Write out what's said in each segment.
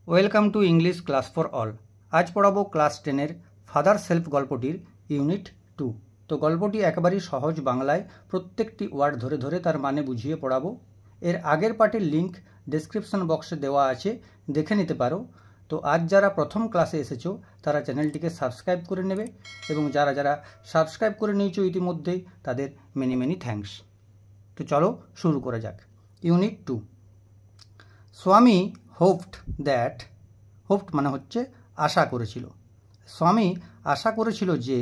Welcome to English class for all. আজ পড়াবো class 10-এর father self গল্পটির ইউনিট 2। তো গল্পটি একেবারেই সহজ বাংলায়, প্রত্যেকটি ওয়ার্ড ধরে ধরে তার মানে বুঝিয়ে পড়াবো। এর আগের পার্টির লিঙ্ক ডেসক্রিপশন বক্সে দেওয়া আছে, দেখে নিতে পারো। তো আজ যারা প্রথম ক্লাসে এসেছো তারা চ্যানেলটিকে সাবস্ক্রাইব করে নেবে, এবং যারা যারা সাবস্ক্রাইব করে নিয়েছো ইতিমধ্যেই তাদের মেনি মেনি থ্যাঙ্কস। তো চলো শুরু করা যাক। ইউনিট 2। স্বামী হোপড দ্যাট, হোপড মানে হচ্ছে আশা করেছিল। স্বামী আশা করেছিল যে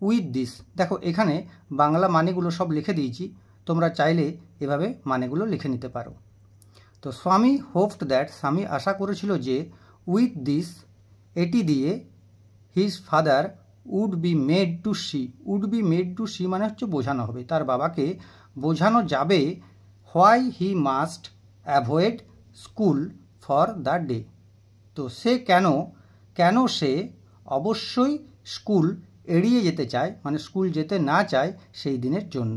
উইথ দিস, দেখো এখানে বাংলা মানেগুলো সব লিখে দিয়েছি, তোমরা চাইলে এভাবে মানেগুলো লিখে নিতে পারো। তো স্বামী হোপড দ্যাট, স্বামী আশা করেছিল যে উইথ দিস, এটি দিয়ে his father would be made to see, would be made to see মানে হচ্ছে বোঝানো হবে, তার বাবাকে বোঝানো যাবে why he must avoid school for the day. তো সে কেন সে অবশ্যই স্কুল এড়িয়ে যেতে চায়, মানে স্কুল যেতে না চায় সেই দিনের জন্য।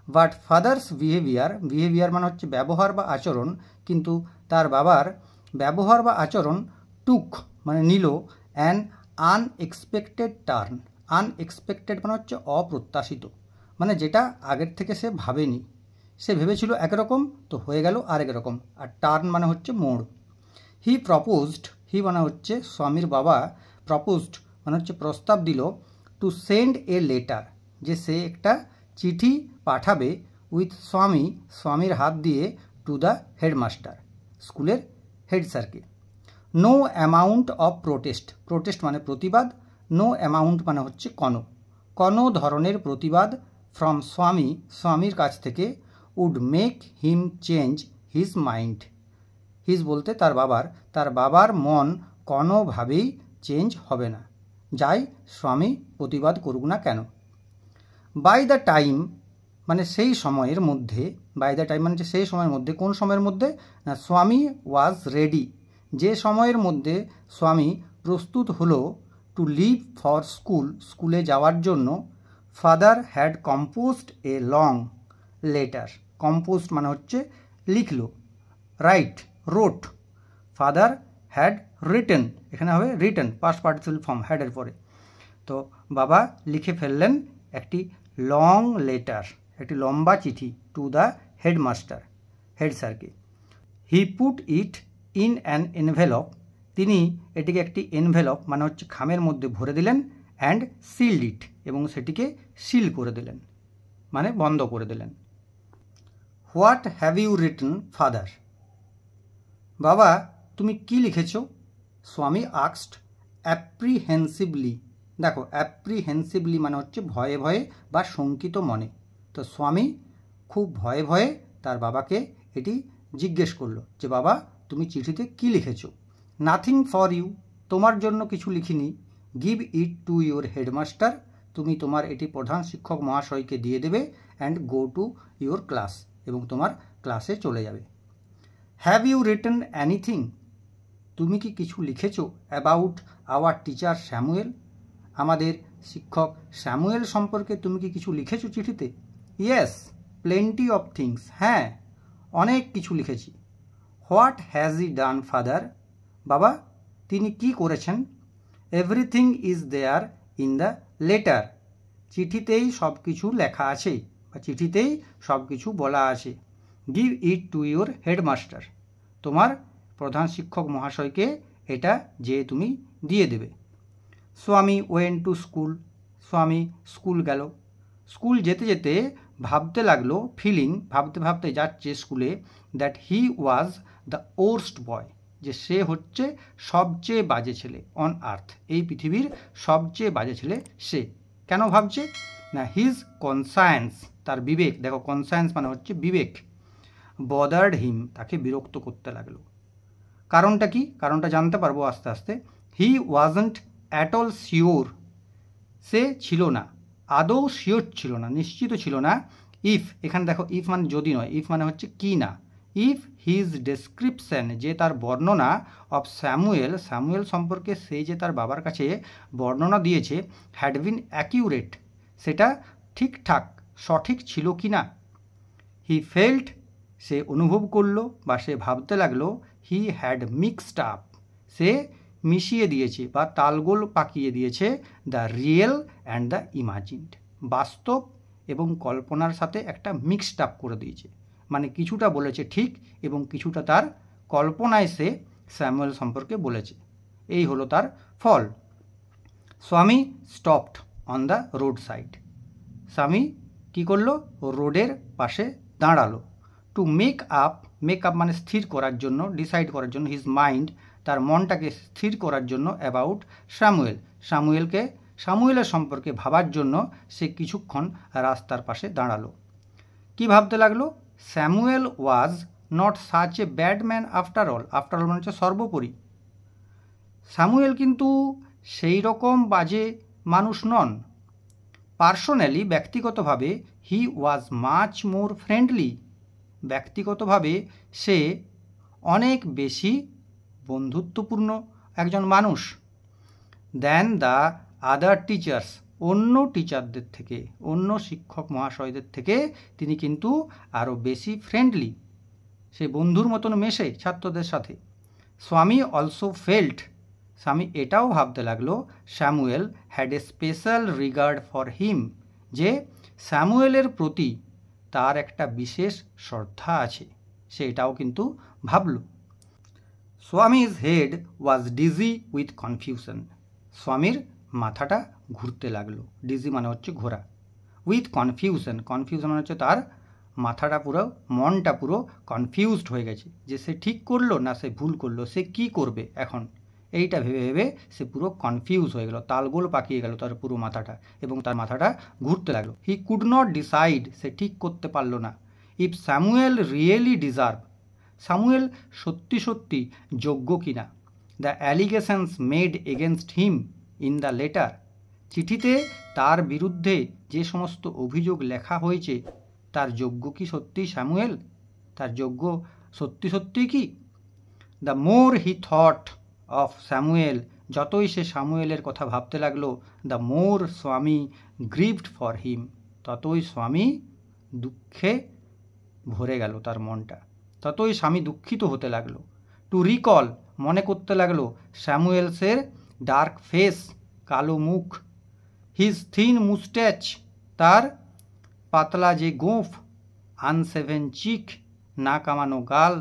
বাট ফাদার্স বিহেভিয়ার মানে হচ্ছে ব্যবহার বা আচরণ, কিন্তু তার বাবার ব্যবহার বা আচরণ টুক মানে নিল অ্যান আনএক্সপেক্টেড টার্ন। আনএক্সপেক্টেড মানে হচ্ছে অপ্রত্যাশিত, মানে যেটা আগের থেকে সে ভাবেনি। সে ভেবেছিল একরকম, তো হয়ে গেল আরেক রকম। আর টার্ন মানে হচ্ছে মোড়। হি প্রপোজড, হি মানে হচ্ছে স্বামীর বাবা, প্রপোজড মানে হচ্ছে প্রস্তাব দিল, টু সেন্ড এ লেটার, যে সে একটা চিঠি পাঠাবে উইথ স্বামীর হাত দিয়ে, টু দ্য হেডমাস্টার, স্কুলের হেড স্যারকে। নো অ্যামাউন্ট অফ প্রোটেস্ট মানে প্রতিবাদ, নো অ্যামাউন্ট মানে হচ্ছে কোনো ধরনের প্রতিবাদ ফ্রম স্বামীর কাছ থেকে would make him change his mind. His বলতে তার বাবার মন কোনোভাবেই চেঞ্জ হবে না, যাই স্বামী প্রতিবাদ করুক না কেন। বাই দ্য টাইম মানে সেই সময়ের মধ্যে, বাই দ্য টাইম মানে সেই সময়ের মধ্যে, কোন সময়ের মধ্যে না, স্বামী ওয়াজ রেডি, যে সময়ের মধ্যে স্বামী প্রস্তুত হলো, টু লিভ ফর স্কুলে যাওয়ার জন্য, father had composed a long letter. Composed মানে হচ্ছে লিখলো, রোট। ফাদার হ্যাড রিটেন, এখানে হবে রিটেন, পাস্ট পার্টিসিপল ফর্ম হ্যাডের পরে। তো বাবা লিখে ফেললেন একটি লং লেটার, একটি লম্বা চিঠি, টু দ্য হেডমাস্টার, হেড স্যারকে। He put it in an envelope, তিনি এটিকে একটি এনভেলপ মানে হচ্ছে খামের মধ্যে ভরে দিলেন, অ্যান্ড সিল্ড ইট, এবং সেটিকে সিল করে দিলেন মানে বন্ধ করে দিলেন। What have you written father, বাবা তুমি কি লিখেছ? স্বামী আস্কড অ্যাপ্রিহেন্সিভলি, দেখো অ্যাপ্রিহেন্সিভলি মানে হচ্ছে ভয়ে ভয়ে বা শঙ্কিত মনে। তো স্বামী খুব ভয়ে ভয়ে তার বাবাকে এটি জিজ্ঞেস করলো যে বাবা তুমি চিঠিতে কি লিখেছ? নাথিং ফর ইউ, তোমার জন্য কিছু লিখিনি। Give it to your headmaster, তুমি তোমার এটি প্রধান শিক্ষক মহাশয়কে দিয়ে দেবে, and go to your class, এবং তোমার ক্লাসে চলে যাবে। হ্যাভ ইউ রিটেন এনিথিং, তুমি কি কিছু লিখেছ? অ্যাবাউট আওয়ার টিচার স্যামুয়েল, আমাদের শিক্ষক স্যামুয়েল সম্পর্কে তুমি কি কিছু লিখেছ চিঠিতে? ইয়েস প্লেন্টি অফ থিংস, হ্যাঁ অনেক কিছু লিখেছি। What has he done father, বাবা তিনি কি করেছেন? Everything is there in the letter, চিঠিতেই সব কিছু লেখা আছে বা চিঠিতেই সব কিছু বলা আছে। Give it to your headmaster, তোমার প্রধান শিক্ষক মহাশয়কে এটা যে তুমি দিয়ে দেবে। স্বামী ওয়েন টু স্কুল, স্বামী স্কুল গেল। স্কুল যেতে যেতে ভাবতে লাগলো, ভাবতে যাচ্ছে স্কুলে, that he was the worst boy, যে সে হচ্ছে সবচেয়ে বাজে ছেলে অন আর্থ, এই পৃথিবীর সবচেয়ে বাজে ছেলে সে। কেন ভাবছে না, হিজ কনসায়েন্স, তার বিবেক, দেখো কনসায়েন্স মানে হচ্ছে বিবেক, বদার্ড হিম, তাকে বিরক্ত করতে লাগলো। কারণটা কি? কারণটা জানতে পারবো আস্তে আস্তে। He wasn't at all sure, সে ছিল না, আদৌ শিওর ছিল না, নিশ্চিত ছিল না। ইফ, এখানে দেখো ইফ মানে যদি নয়, ইফ মানে হচ্ছে কি না। ইফ হিজ ডেসক্রিপশন, যে তার বর্ণনা, অফ স্যামুয়েল সম্পর্কে সে যে তার বাবার কাছে বর্ণনা দিয়েছে, হ্যাড বিন অ্যাকিউরেট, সেটা ঠিকঠাক সঠিক ছিল কি না। হি ফেল্ট, সে অনুভব করলো বা সে ভাবতে লাগলো, হি হ্যাড মিক্সড আপ, সে মিশিয়ে দিয়েছে বা তালগোল পাকিয়ে দিয়েছে the real and the imagined, বাস্তব এবং কল্পনার সাথে একটা মিক্সড আপ করে দিয়েছে। মানে কিছুটা বলেছে ঠিক এবং কিছুটা তার কল্পনায় সে স্যামুয়েল সম্পর্কে বলেছে। এই হলো তার ফল। স্বামী stopped on the road side. স্বামী কী করলো? রোডের পাশে দাঁড়ালো। টু মেক আপ মানে স্থির করার জন্য, ডিসাইড করার জন্য, হিজ মাইন্ড, তার মনটাকে স্থির করার জন্য, অ্যাবাউট স্যামুয়েলের সম্পর্কে ভাবার জন্য সে কিছুক্ষণ রাস্তার পাশে দাঁড়ালো। কি ভাবতে লাগলো? Samuel was not such a bad man after all মানে হচ্ছে সর্বোপরি স্যামুয়েল কিন্তু সেই রকম বাজে মানুষ নন। পার্সোনালি, ব্যক্তিগতভাবে, হি ওয়াজ মাচ মোর ফ্রেন্ডলি, ব্যক্তিগতভাবে সে অনেক বেশি বন্ধুত্বপূর্ণ একজন মানুষ। দেন দ্য আদার টিচার্স, অন্য টিচারদের থেকে, অন্য শিক্ষক মহাশয়দের থেকে তিনি কিন্তু আরও বেশি ফ্রেন্ডলি, সে বন্ধুর মতন মেশে ছাত্রদের সাথে। স্বামী অলসো ফেল্ট, স্বামী এটাও ভাবতে লাগলো, Samuel had a special regard for him, যে স্যামুয়েলের প্রতি তার একটা বিশেষ শ্রদ্ধা আছে, সে এটাও কিন্তু ভাবল। স্বামীজ head was dizzy with confusion, স্বামীর মাথাটা ঘুরতে লাগলো। ডিজি মানে হচ্ছে ঘোরা। উইথ কনফিউশন মানে হচ্ছে তার মাথাটা পুরো, মনটা পুরো কনফিউজড হয়ে গেছে, যে সে ঠিক করলো না সে ভুল করলো, সে কি করবে এখন, এইটা ভেবে ভেবে সে পুরো কনফিউজ হয়ে গেল, তালগোল পাকিয়ে গেল তার পুরো মাথাটা, এবং তার মাথাটা ঘুরতে লাগলো। হি কুড নট ডিসাইড, সে ঠিক করতে পারলো না। If Samuel really deserve, Samuel সত্যি সত্যি যোগ্য কিনা। The allegations made against him in the letter, চিঠিতে তার বিরুদ্ধে যে সমস্ত অভিযোগ লেখা হয়েছে তার যোগ্য কি সত্যি স্যামুয়েল, তার যোগ্য সত্যি সত্যি কি। The more he thought of Samuel, যতই সে স্যামুয়েলের কথা ভাবতে লাগলো, দ্য মোর স্বামী গ্রিভড ফর হিম, ততই স্বামী দুঃখে ভরে গেল তার মনটা, ততই স্বামী দুঃখিত হতে লাগলো। টু রিকল, মনে করতে লাগলো স্যামুয়েলসের ডার্ক ফেস, কালো মুখ, হিজ থিন মুস্ট্যাচ, তার পাতলা যে গোঁফ, আনসেভেন চিক, না কামানো গাল,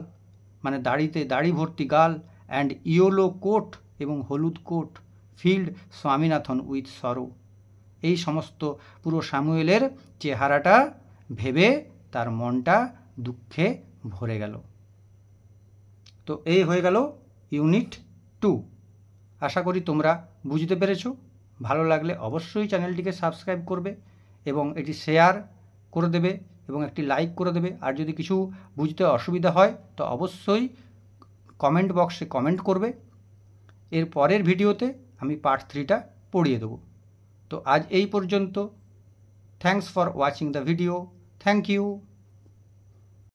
মানে দাড়ি ভর্তি গাল, অ্যান্ড ইয়েলো কোট, এবং হলুদ coat, field Swaminathan with sorrow, এই সমস্ত পুরো স্যামুয়েলের চেহারাটা ভেবে তার মনটা দুঃখে ভরে গেল। তো এই হয়ে গেল ইউনিট 2। আশা করি তোমরা বুঝতে পেরেছো। ভালো লাগলে অবশ্যই চ্যানেলটিকে সাবস্ক্রাইব করবে এবং এটি শেয়ার করে দেবে এবং একটি লাইক করে দেবে। আর যদি কিছু বুঝতে অসুবিধা হয় তো অবশ্যই কমেন্ট বক্সে কমেন্ট করবে। এর পরের ভিডিওতে আমি পার্ট 3টা পড়িয়ে দেবো। তো আজ এই পর্যন্ত। Thanks for watching the video. Thank you.